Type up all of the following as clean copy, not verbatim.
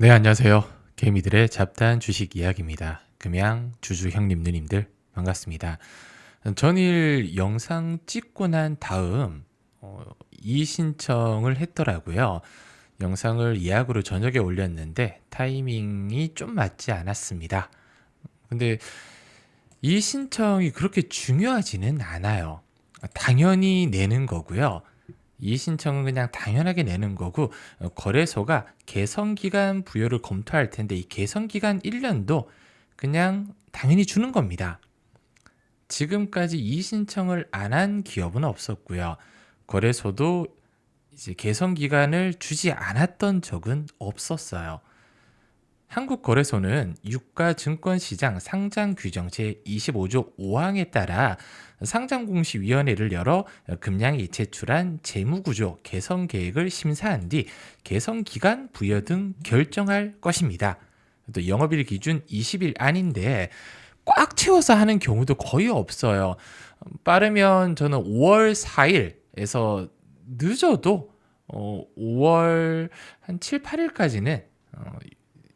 네, 안녕하세요. 개미들의 잡다한 주식 이야기입니다. 금양 주주 형님 누님들 반갑습니다. 전일 영상 찍고 난 다음 이의 신청을 했더라고요. 영상을 예약으로 저녁에 올렸는데 타이밍이 좀 맞지 않았습니다. 근데 이의 신청이 그렇게 중요하지는 않아요. 당연히 내는 거고요. 이의 신청은 그냥 당연하게 내는 거고, 거래소가 개선 기간 부여를 검토할 텐데 이 개선 기간 1년도 그냥 당연히 주는 겁니다. 지금까지 이의 신청을 안 한 기업은 없었고요. 거래소도 이제 개선 기간을 주지 않았던 적은 없었어요. 한국거래소는 유가증권시장 상장규정 제25조 5항에 따라 상장공시위원회를 열어 금양이 제출한 재무구조 개선 계획을 심사한 뒤 개선 기간 부여 등 결정할 것입니다. 또 영업일 기준 20일 안인데 꽉 채워서 하는 경우도 거의 없어요. 빠르면 저는 5월 4일에서 늦어도 5월 한 7, 8일까지는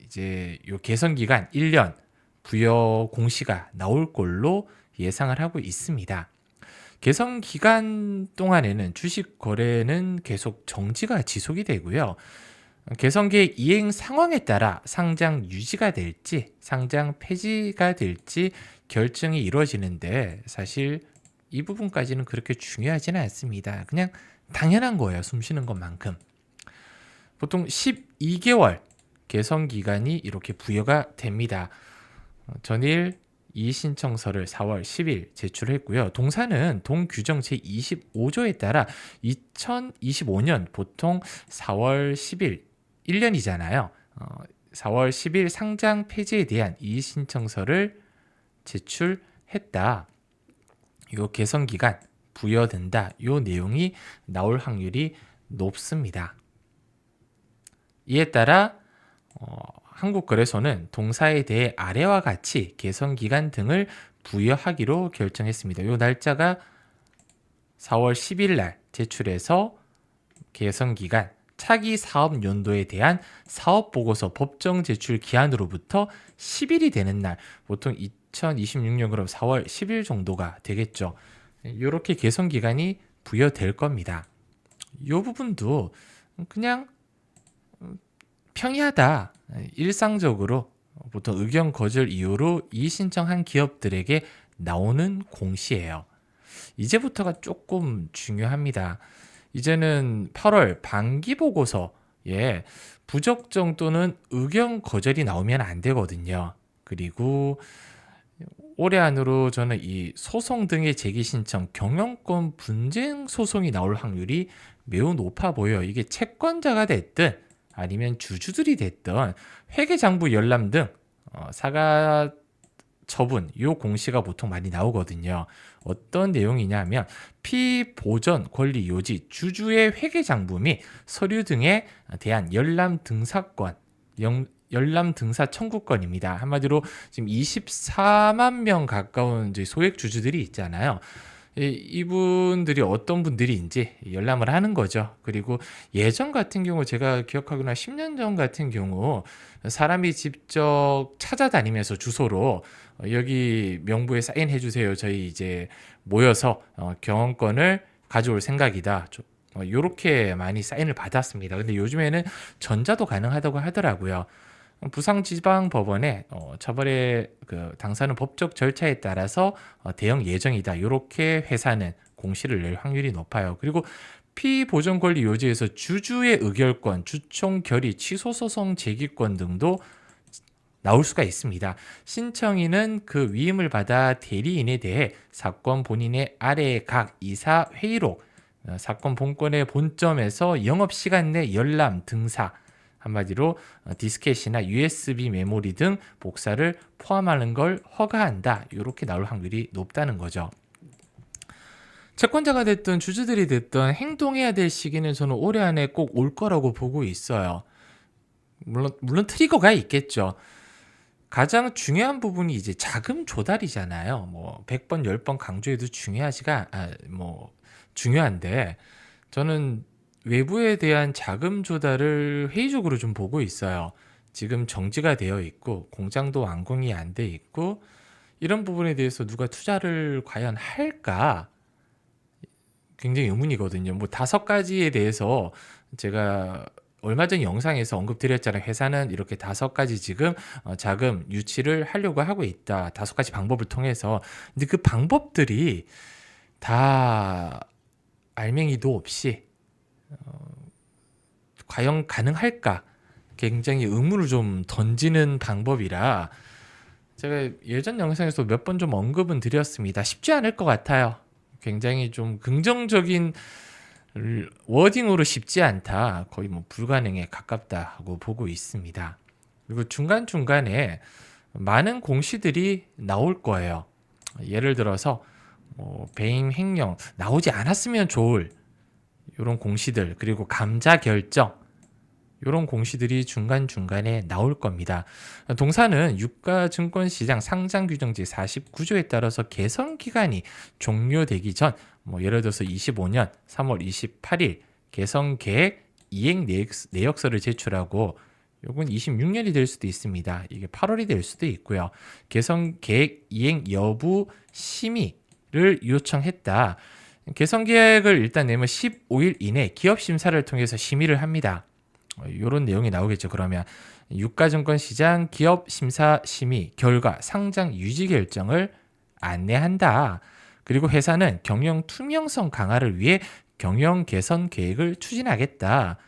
이제 요 개선 기간 1년 부여 공시가 나올 걸로 예상을 하고 있습니다. 개선 기간 동안에는 주식 거래는 계속 정지가 지속이 되고요. 개선 계획 이행 상황에 따라 상장 유지가 될지 상장 폐지가 될지 결정이 이루어지는데 사실 이 부분까지는 그렇게 중요하지는 않습니다. 그냥 당연한 거예요. 숨 쉬는 것만큼. 보통 12개월 개선 기간이 이렇게 부여가 됩니다. 전일 이의 신청서를 4월 10일 제출했고요. 동사는 동규정 제25조에 따라 2025년 보통 4월 10일 1년이잖아요. 4월 10일 상장 폐지에 대한 이의 신청서를 제출했다. 요 개선 기간 부여된다. 요 내용이 나올 확률이 높습니다. 이에 따라 한국거래소는 동사에 대해 아래와 같이 개선 기간 등을 부여하기로 결정했습니다. 이 날짜가 4월 10일 날 제출해서 개선 기간 차기 사업 연도에 대한 사업 보고서 법정 제출 기한으로부터 10일이 되는 날, 보통 2026년 그럼 4월 10일 정도가 되겠죠. 이렇게 개선 기간이 부여될 겁니다. 이 부분도 그냥 평이하다. 일상적으로 보통 의견 거절 이유로 이의 신청한 기업들에게 나오는 공시예요. 이제부터가 조금 중요합니다. 이제는 8월 반기 보고서에 부적정 또는 의견 거절이 나오면 안 되거든요. 그리고 올해 안으로 저는 이 소송 등의 제기 신청, 경영권 분쟁 소송이 나올 확률이 매우 높아 보여요. 이게 채권자가 됐든 아니면 주주들이 됐든 회계장부 열람 등 사과 처분 요 공시가 보통 많이 나오거든요. 어떤 내용이냐면 피보전 권리 요지 주주의 회계장부 및 서류 등에 대한 열람 등사권 열람 등사 청구권입니다. 한마디로 지금 24만 명 가까운 소액 주주들이 있잖아요. 이분들이 어떤 분들인지 열람을 하는 거죠. 그리고 예전 같은 경우 제가 기억하거나 10년 전 같은 경우 사람이 직접 찾아다니면서 주소로 여기 명부에 사인해 주세요. 저희 이제 모여서 경영권을 가져올 생각이다. 요렇게 많이 사인을 받았습니다. 근데 요즘에는 전자도 가능하다고 하더라고요. 부산지방법원에 처벌의 그 당사는 법적 절차에 따라서 대응 예정이다. 이렇게 회사는 공시를 낼 확률이 높아요. 그리고 피보전 권리 요지에서 주주의 의결권, 주총 결의, 취소 소송 제기권 등도 나올 수가 있습니다. 신청인은 그 위임을 받아 대리인에 대해 사건 본인의 아래 각 이사 회의록, 사건 본건의 본점에서 영업시간 내 열람 등사, 한마디로 디스켓이나 USB 메모리 등 복사를 포함하는 걸 허가한다. 이렇게 나올 확률이 높다는 거죠. 채권자가 됐든 주주들이 됐든 행동해야 될 시기는 저는 올해 안에 꼭 올 거라고 보고 있어요. 물론 트리거가 있겠죠. 가장 중요한 부분이 이제 자금 조달이잖아요. 뭐 100번 10번 강조해도 중요한데 저는 외부에 대한 자금 조달을 회의적으로 좀 보고 있어요. 지금 정지가 되어 있고 공장도 완공이 안 돼 있고 이런 부분에 대해서 누가 투자를 과연 할까? 굉장히 의문이거든요. 뭐 5가지에 대해서 제가 얼마 전 영상에서 언급드렸잖아요. 회사는 이렇게 5가지 지금 자금 유치를 하려고 하고 있다. 5가지 방법을 통해서. 근데 그 방법들이 다 알맹이도 없이 과연 가능할까? 굉장히 의문을 좀 던지는 방법이라 제가 예전 영상에서 몇 번 좀 언급은 드렸습니다. 쉽지 않을 것 같아요. 굉장히 좀 긍정적인 워딩으로 쉽지 않다. 거의 뭐 불가능에 가깝다고 보고 있습니다. 그리고 중간중간에 많은 공시들이 나올 거예요. 예를 들어서 배임 횡령 나오지 않았으면 좋을 이런 공시들, 그리고 감자 결정 이런 공시들이 중간중간에 나올 겁니다. 동사는 유가증권시장 상장규정제 49조에 따라서 개선 기간이 종료되기 전, 예를 들어서 25년 3월 28일 개선 계획 이행 내역서를 제출하고, 요건 26년이 될 수도 있습니다. 이게 8월이 될 수도 있고요. 개선 계획 이행 여부 심의를 요청했다. 개선 계획을 일단 내면 15일 이내 기업 심사를 통해서 심의를 합니다. 이런 내용이 나오겠죠. 그러면 유가증권시장 기업심사 심의 결과 상장 유지 결정을 안내한다. 그리고 회사는 경영 투명성 강화를 위해 경영 개선 계획을 추진하겠다.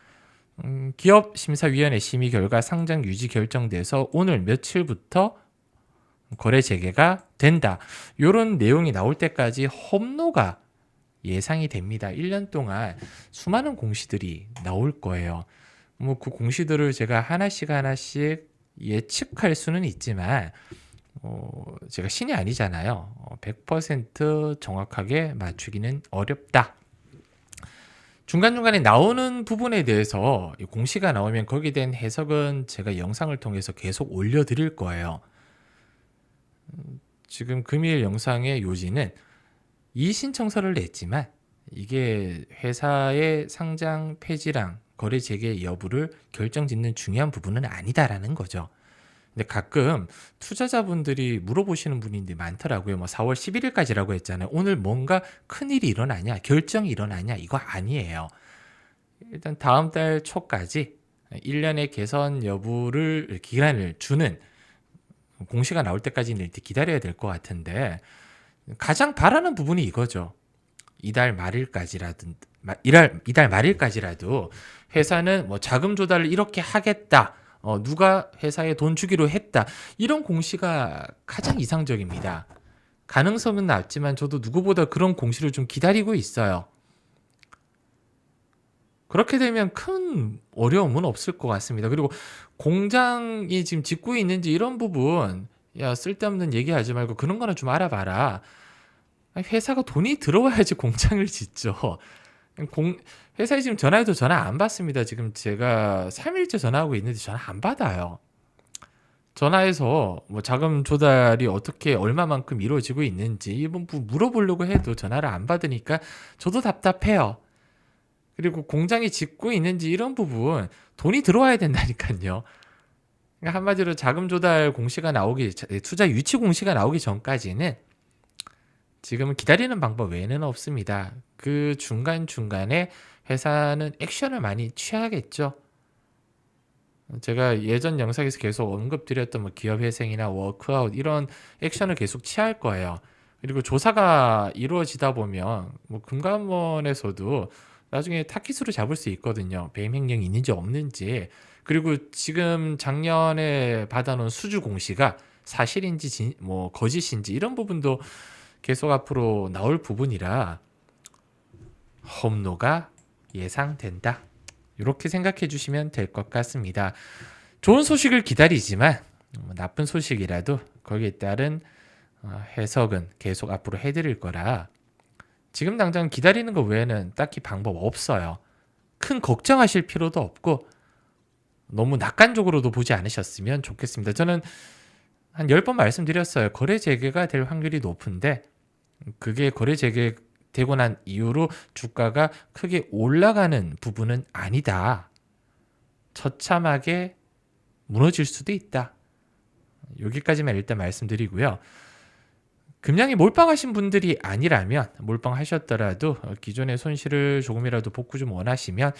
기업심사위원회 심의 결과 상장 유지 결정돼서 오늘 며칠부터 거래 재개가 된다. 이런 내용이 나올 때까지 험로가 예상이 됩니다. 1년 동안 수많은 공시들이 나올 거예요. 그 공시들을 제가 하나씩 예측할 수는 있지만 제가 신이 아니잖아요. 100% 정확하게 맞추기는 어렵다. 중간중간에 나오는 부분에 대해서 공시가 나오면 거기에 대한 해석은 제가 영상을 통해서 계속 올려드릴 거예요. 지금 금일 영상의 요지는 이의신청서를 냈지만 이게 회사의 상장 폐지랑 거래 재개 여부를 결정짓는 중요한 부분은 아니다라는 거죠. 근데 가끔 투자자분들이 물어보시는 분인데 많더라고요. 4월 11일까지라고 했잖아요. 오늘 뭔가 큰일이 일어나냐, 결정이 일어나냐, 이거 아니에요. 일단 다음 달 초까지 1년의 개선 여부를 기간을 주는 공시가 나올 때까지는 일단 기다려야 될 것 같은데, 가장 바라는 부분이 이거죠. 이달 말일까지라도 회사는 자금 조달을 이렇게 하겠다. 누가 회사에 돈 주기로 했다. 이런 공시가 가장 이상적입니다. 가능성은 낮지만 저도 누구보다 그런 공시를 좀 기다리고 있어요. 그렇게 되면 큰 어려움은 없을 것 같습니다. 그리고 공장이 지금 짓고 있는지 이런 부분, 야, 쓸데없는 얘기하지 말고 그런 거는 좀 알아봐라. 회사가 돈이 들어와야지 공장을 짓죠. 회사에 지금 전화해도 전화 안 받습니다. 지금 제가 3일째 전화하고 있는데 전화 안 받아요. 전화해서 자금 조달이 어떻게 얼마만큼 이루어지고 있는지 이번 물어보려고 해도 전화를 안 받으니까 저도 답답해요. 그리고 공장이 짓고 있는지 이런 부분 돈이 들어와야 된다니까요. 그러니까 한마디로 자금 조달 공시가 나오기, 투자 유치 공시가 나오기 전까지는 지금은 기다리는 방법 외에는 없습니다. 그 중간중간에 회사는 액션을 많이 취하겠죠. 제가 예전 영상에서 계속 언급드렸던 기업회생이나 워크아웃 이런 액션을 계속 취할 거예요. 그리고 조사가 이루어지다 보면 금감원에서도 나중에 타깃으로 잡을 수 있거든요. 배임 횡령이 있는지 없는지. 그리고 지금 작년에 받아놓은 수주 공시가 사실인지 거짓인지 이런 부분도 계속 앞으로 나올 부분이라 험로가 예상된다. 이렇게 생각해 주시면 될 것 같습니다. 좋은 소식을 기다리지만 나쁜 소식이라도 거기에 따른 해석은 계속 앞으로 해드릴 거라 지금 당장 기다리는 것 외에는 딱히 방법 없어요. 큰 걱정하실 필요도 없고 너무 낙관적으로도 보지 않으셨으면 좋겠습니다. 저는 한 10번 말씀드렸어요. 거래 재개가 될 확률이 높은데 그게 거래 재개되고 난 이후로 주가가 크게 올라가는 부분은 아니다. 처참하게 무너질 수도 있다. 여기까지만 일단 말씀드리고요. 금량이 몰빵하신 분들이 아니라면, 몰빵하셨더라도 기존의 손실을 조금이라도 복구 좀 원하시면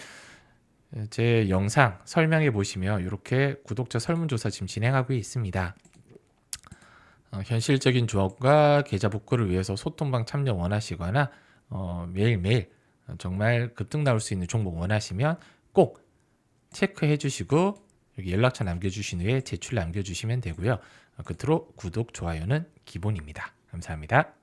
제 영상 설명해 보시면 이렇게 구독자 설문조사 지금 진행하고 있습니다. 현실적인 조합과 계좌 복구를 위해서 소통방 참여 원하시거나 매일매일 정말 급등 나올 수 있는 종목 원하시면 꼭 체크해 주시고 여기 연락처 남겨주신 후에 제출 남겨주시면 되고요. 끝으로 구독, 좋아요는 기본입니다. 감사합니다.